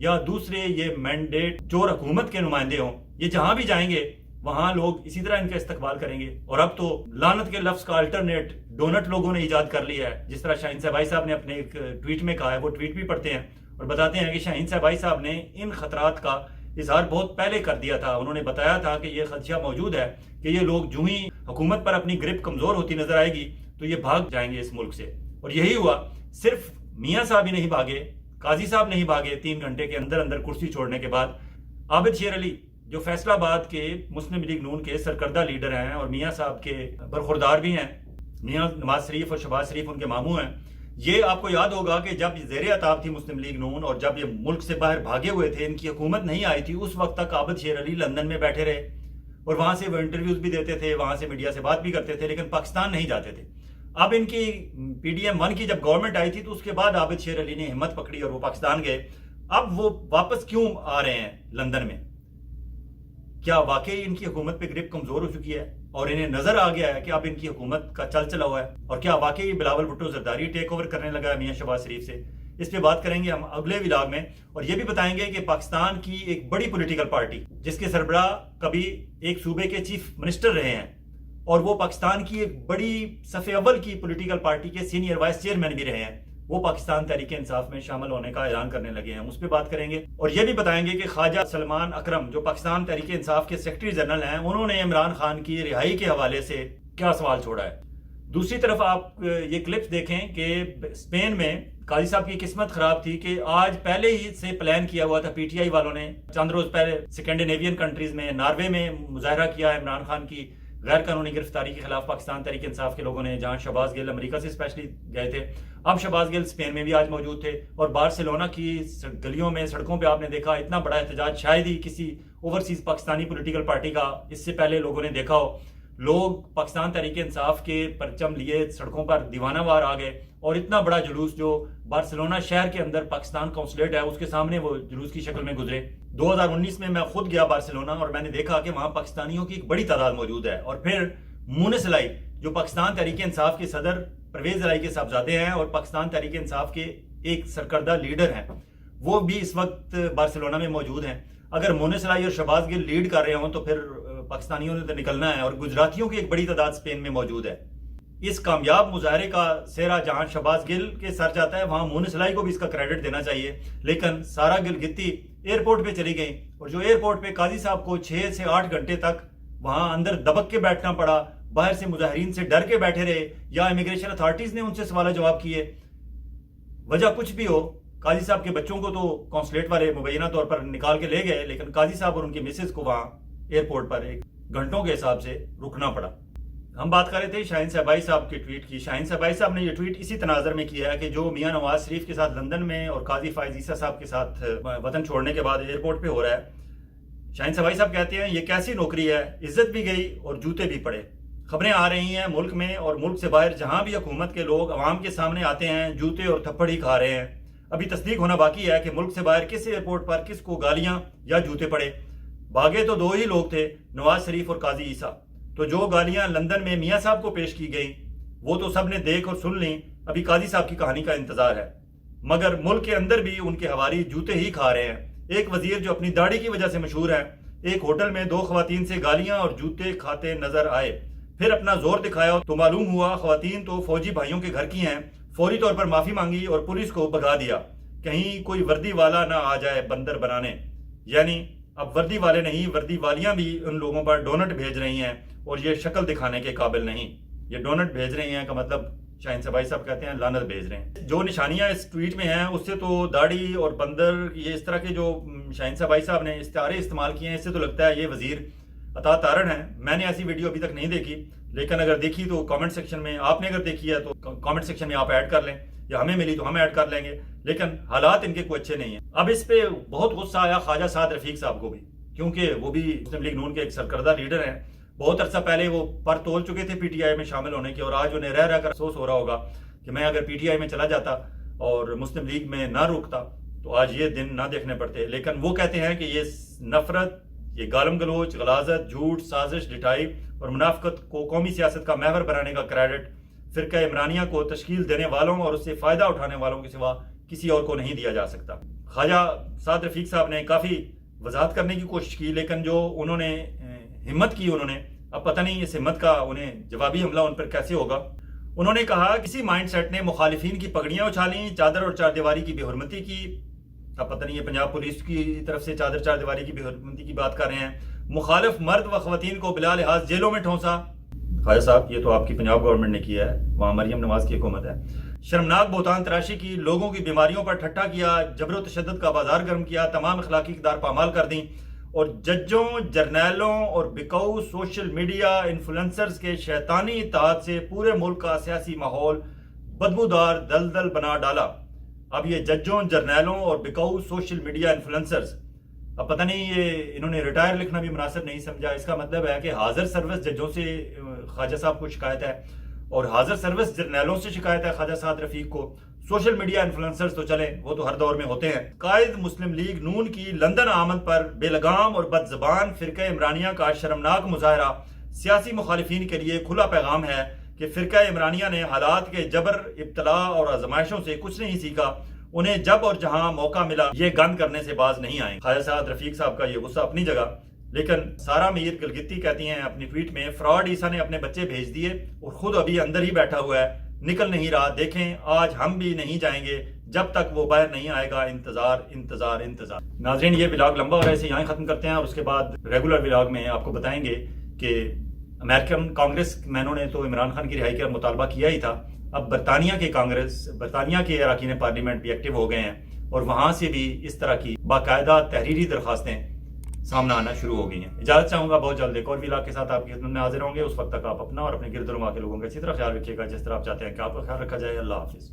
یا دوسرے یہ مینڈیٹ چور حکومت کے نمائندے ہوں، یہ جہاں بھی جائیں گے وہاں لوگ اسی طرح ان کا استقبال کریں گے. اور اب تو لعنت کے لفظ کا الٹرنیٹ ڈونٹ لوگوں نے ایجاد کر لیا ہے. جس طرح شاہین صاحب صاحب نے اپنے ایک ٹویٹ میں کہا ہے، وہ ٹویٹ بھی پڑھتے ہیں اور بتاتے ہیں کہ شاہین صاحب نے ان خطرات کا اظہار بہت پہلے کر دیا تھا. انہوں نے بتایا تھا کہ یہ خدشہ موجود ہے کہ یہ لوگ جو ہی حکومت پر اپنی گرپ کمزور ہوتی نظر آئے گی تو یہ بھاگ جائیں گے اس ملک سے. اور یہی ہوا. صرف میاں صاحب ہی نہیں بھاگے، قاضی صاحب نہیں بھاگے 3 گھنٹے کے اندر اندر کرسی چھوڑنے کے بعد. عابد شیر علی جو فیصل آباد کے مسلم لیگ نون کے سرکردہ لیڈر ہیں اور میاں صاحب کے برخوردار بھی ہیں، میاں نواز شریف اور شہباز شریف ان کے ماموں ہیں. یہ آپ کو یاد ہوگا کہ جب زیر عطاب تھی مسلم لیگ نون اور جب یہ ملک سے باہر بھاگے ہوئے تھے، ان کی حکومت نہیں آئی تھی، اس وقت تک عابد شیر علی لندن میں بیٹھے رہے اور وہاں سے وہ انٹرویوز بھی دیتے تھے، وہاں سے میڈیا سے بات بھی کرتے تھے، لیکن پاکستان نہیں جاتے تھے. اب ان کی PDM-1 کی جب گورنمنٹ آئی تھی تو اس کے بعد عابد شیر علی نے ہمت پکڑی اور وہ پاکستان گئے. اب وہ واپس کیوں آ رہے ہیں لندن میں؟ کیا واقعی ان کی حکومت پہ گرپ کمزور ہو چکی ہے اور انہیں نظر آ گیا ہے کہ اب ان کی حکومت کا چل چلا ہوا ہے؟ اور کیا واقعی بلاول بھٹو زرداری ٹیک اوور کرنے لگا ہے میاں شہباز شریف سے؟ اس پہ بات کریں گے ہم اگلے ولاگ میں. اور یہ بھی بتائیں گے کہ پاکستان کی ایک بڑی پولیٹیکل پارٹی جس کے سربراہ کبھی ایک صوبے کے چیف منسٹر رہے ہیں اور وہ پاکستان کی ایک بڑی صف اول کی پولیٹیکل پارٹی کے سینئر وائس چیئرمین بھی رہے ہیں، وہ پاکستان تحریک انصاف میں شامل ہونے کا اعلان کرنے لگے ہیں. اس پہ بات کریں گے. اور یہ بھی بتائیں گے کہ خواجہ سلمان اکرم جو پاکستان تحریک انصاف کے سیکرٹری جنرل ہیں، انہوں نے عمران خان کی رہائی کے حوالے سے کیا سوال چھوڑا ہے. دوسری طرف آپ یہ کلپس دیکھیں کہ اسپین میں قاضی صاحب کی قسمت خراب تھی کہ آج پہلے ہی سے پلان کیا ہوا تھا PTI والوں نے، چند روز پہلے سکینڈینیوین کنٹریز میں ناروے میں مظاہرہ کیا عمران خان کی غیر قانونی گرفتاری کے خلاف پاکستان تحریک انصاف کے لوگوں نے، جہاں شہباز گل امریکہ سے اسپیشلی گئے تھے. اب شہباز گل اسپین میں بھی آج موجود تھے اور بارسلونا کی گلیوں میں سڑکوں پہ آپ نے دیکھا اتنا بڑا احتجاج شاید ہی کسی اوورسیز پاکستانی پولیٹیکل پارٹی کا اس سے پہلے لوگوں نے دیکھا ہو. لوگ پاکستان تحریک انصاف کے پرچم لیے سڑکوں پر دیوانہ وار آ گئے اور اتنا بڑا جلوس جو بارسلونا شہر کے اندر پاکستان قونصلیٹ ہے اس کے سامنے وہ جلوس کی شکل میں گزرے. 2019 میں خود گیا بارسلونا اور میں نے دیکھا کہ وہاں پاکستانیوں کی ایک بڑی تعداد موجود ہے. اور پھر مونس الائی جو پاکستان تحریک انصاف کے صدر پرویز الائی کے صاحبزادے ہیں اور پاکستان تحریک انصاف کے ایک سرکردہ لیڈر ہیں، وہ بھی اس وقت بارسلونا میں موجود ہیں. اگر مونس الائی اور شہباز گل لیڈ کر رہے ہوں تو پھر پاکستانیوں نے تو نکلنا ہے. اور گجراتیوں کی ایک بڑی تعداد اسپین میں موجود ہے. اس کامیاب مظاہرے کا سہرا جہاں شہباز گل کے سر جاتا ہے وہاں مونس الائی کو بھی اس کا کریڈٹ دینا چاہیے. لیکن سارا گلگتی ایئرپورٹ پہ چلی گئی اور جو ایئرپورٹ پہ قاضی صاحب کو 6 سے 8 گھنٹے تک وہاں اندر دبک کے بیٹھنا پڑا، باہر سے مظاہرین سے ڈر کے بیٹھے رہے یا امیگریشن اتھارٹیز نے ان سے سوال جواب کیے. وجہ کچھ بھی ہو، قاضی صاحب کے بچوں کو تو قونصلیٹ والے مبینہ طور پر نکال کے لے گئے، لیکن قاضی صاحب اور ان کی مسز کو وہاں ایئرپورٹ پر ایک گھنٹوں کے حساب سے رکنا پڑا. ہم بات کر رہے تھے شاہین صاحب کے ٹویٹ کی. شاہین صاحب نے یہ ٹویٹ اسی تناظر میں کیا ہے کہ جو میاں نواز شریف کے ساتھ لندن میں اور قاضی فائز عیسیٰ صاحب کے ساتھ وطن چھوڑنے کے بعد ایئرپورٹ پہ ہو رہا ہے. شاہین صاحب کہتے ہیں یہ کیسی نوکری ہے، عزت بھی گئی اور جوتے بھی پڑے. خبریں آ رہی ہیں ملک میں اور ملک سے باہر جہاں بھی حکومت کے لوگ عوام کے سامنے آتے ہیں جوتے اور تھپڑ ہی کھا رہے ہیں. ابھی تصدیق ہونا باقی ہے کہ ملک سے باہر کس ایئرپورٹ پر کس کو گالیاں یا جوتے پڑے. بھاگے تو 2 ہی لوگ تھے، نواز شریف اور قاضی عیسیٰ. تو جو گالیاں لندن میں میاں صاحب کو پیش کی گئیں وہ تو سب نے دیکھ اور سن لیں. ابھی قاضی صاحب کی کہانی کا انتظار ہے. مگر ملک کے اندر بھی ان کے حوالی جوتے ہی کھا رہے ہیں. ایک وزیر جو اپنی داڑھی کی وجہ سے مشہور ہے، ایک ہوٹل میں 2 خواتین سے گالیاں اور جوتے کھاتے نظر آئے، پھر اپنا زور دکھایا تو معلوم ہوا خواتین تو فوجی بھائیوں کے گھر کی ہیں. فوری طور پر معافی مانگی اور پولیس کو بھگا دیا، کہیں کوئی وردی والا نہ آ جائے بندر بنانے. یعنی اب وردی والے نہیں، وردی والیاں بھی ان لوگوں پر ڈونٹ بھیج رہی ہیں اور یہ شکل دکھانے کے قابل نہیں. یہ ڈونٹ بھیج رہی ہیں کا مطلب شاہین صاحب کہتے ہیں لعنت بھیج رہے ہیں. جو نشانیاں اس ٹویٹ میں ہیں اس سے تو داڑھی اور بندر، یہ اس طرح کے جو شاہین صاحب نے استعارے استعمال کیے ہیں، اس سے تو لگتا ہے یہ وزیر عطا تارن ہے. میں نے ایسی ویڈیو ابھی تک نہیں دیکھی، لیکن اگر دیکھی تو کامنٹ سیکشن میں، آپ نے اگر دیکھی ہے تو کامنٹ سیکشن میں آپ ایڈ کر لیں، یا ہمیں ملی تو ہم ایڈ کر لیں گے. لیکن حالات ان کے کوئی اچھے نہیں ہیں. اب اس پہ بہت غصہ آیا خواجہ سعد رفیق صاحب کو بھی، کیونکہ وہ بھی مسلم لیگ نون کے ایک سرکردہ لیڈر ہیں. بہت عرصہ پہلے وہ پر تول چکے تھے PTI میں شامل ہونے کے، اور آج انہیں رہ کر افسوس ہو رہا ہوگا کہ میں اگر PTI میں چلا جاتا اور مسلم لیگ میں نہ روکتا تو آج یہ دن نہ دیکھنے پڑتے. لیکن وہ کہتے ہیں کہ یہ نفرت، یہ گالم گلوچ، غلاظت، جھوٹ، سازش، ڈٹائی اور منافقت کو قومی سیاست کا محور بنانے کا کریڈٹ فرقہ عمرانیہ کو تشکیل دینے والوں اور اس سے فائدہ اٹھانے والوں کے سوا کسی اور کو نہیں دیا جا سکتا. خواجہ سعد رفیق صاحب نے کافی وضاحت کرنے کی کوشش کی، لیکن جو انہوں نے ہمت کی انہوں نے، اب پتہ نہیں اس ہمت کا انہیں جوابی حملہ ان پر کیسے ہوگا۔ انہوں نے کہا کسی مائنڈ سیٹ نے مخالفین کی پگڑیاں اچھالیں، چادر اور چار دیواری کی بے حرمتی کی۔ اب پتہ نہیں یہ پنجاب پولیس کی طرف سے چادر چار دیواری کی بے حرمتی کی بات کر رہے ہیں۔ مخالف مرد و خواتین کو بلا لحاظ جیلوں میں ٹھونسا۔ خواجہ صاحب یہ تو آپ کی پنجاب گورنمنٹ نے کیا ہے، وہاں مریم نواز کی حکومت ہے۔ شرمناک بہتان تراشی کی، لوگوں کی بیماریوں پر ٹھٹھا کیا، جبر و تشدد کا بازار گرم کیا، تمام اخلاقی اقدار پامال کر دیں، اور ججوں، جرنیلوں اور بکاؤ سوشل میڈیا انفلوئنسرز کے شیطانی اتحاد سے پورے ملک کا سیاسی ماحول بدبودار دلدل بنا ڈالا۔ اب یہ ججوں، جرنیلوں اور بکاؤ سوشل میڈیا انفلوئنسرز، اب پتہ نہیں یہ انہوں نے ریٹائر لکھنا بھی مناسب نہیں سمجھا۔ اس کا مطلب ہے کہ حاضر سروس ججوں سے خواجہ صاحب کو شکایت ہے، اور حاضر سروس جرنیلوں سے شکایت ہے خواجہ سعد رفیق کو۔ سوشل میڈیا انفلوئنسرز تو چلیں، وہ تو ہر دور میں ہوتے ہیں۔ قائد مسلم لیگ نون کی لندن آمد پر بے لگام اور بد زبان فرقہ عمرانیہ کا شرمناک مظاہرہ سیاسی مخالفین کے لیے کھلا پیغام ہے کہ فرقہ عمرانیہ نے حالات کے جبر، ابتلاء اور آزمائشوں سے کچھ نہیں سیکھا۔ انہیں جب اور جہاں موقع ملا یہ گند کرنے سے باز نہیں آئیں۔ خواجہ سعد رفیق صاحب کا یہ غصہ اپنی جگہ، لیکن سارا میر گلگتی کہتی ہیں اپنی ٹویٹ میں، فراڈ عیسیٰ نے اپنے بچے بھیج دیے اور خود ابھی اندر ہی بیٹھا ہوا ہے، نکل نہیں رہا۔ دیکھیں آج ہم بھی نہیں جائیں گے جب تک وہ باہر نہیں آئے گا، انتظار انتظار انتظار۔ ناظرین یہ ولاگ لمبا ہو رہا ہے، اسے یہاں ختم کرتے ہیں، اور اس کے بعد ریگولر ولاگ میں آپ کو بتائیں گے کہ امریکن کانگریس مینوں نے تو عمران خان کی رہائی کا مطالبہ کیا ہی تھا، اب برطانیہ کے اراکین پارلیمنٹ بھی ایکٹیو ہو گئے ہیں، اور وہاں سے بھی اس طرح کی باقاعدہ تحریری درخواستیں سامنے آنا شروع ہو گئی ہیں۔ اجازت چاہوں گا، بہت جلد ایک اور ولاگ کے ساتھ آپ کی خدمت میں حاضر ہوں گے۔ اس وقت تک آپ اپنا اور اپنے گرد و نواح کے لوگوں کا اسی طرح خیال رکھیے گا جس طرح آپ چاہتے ہیں کہ آپ کا خیال رکھا جائے۔ اللہ حافظ۔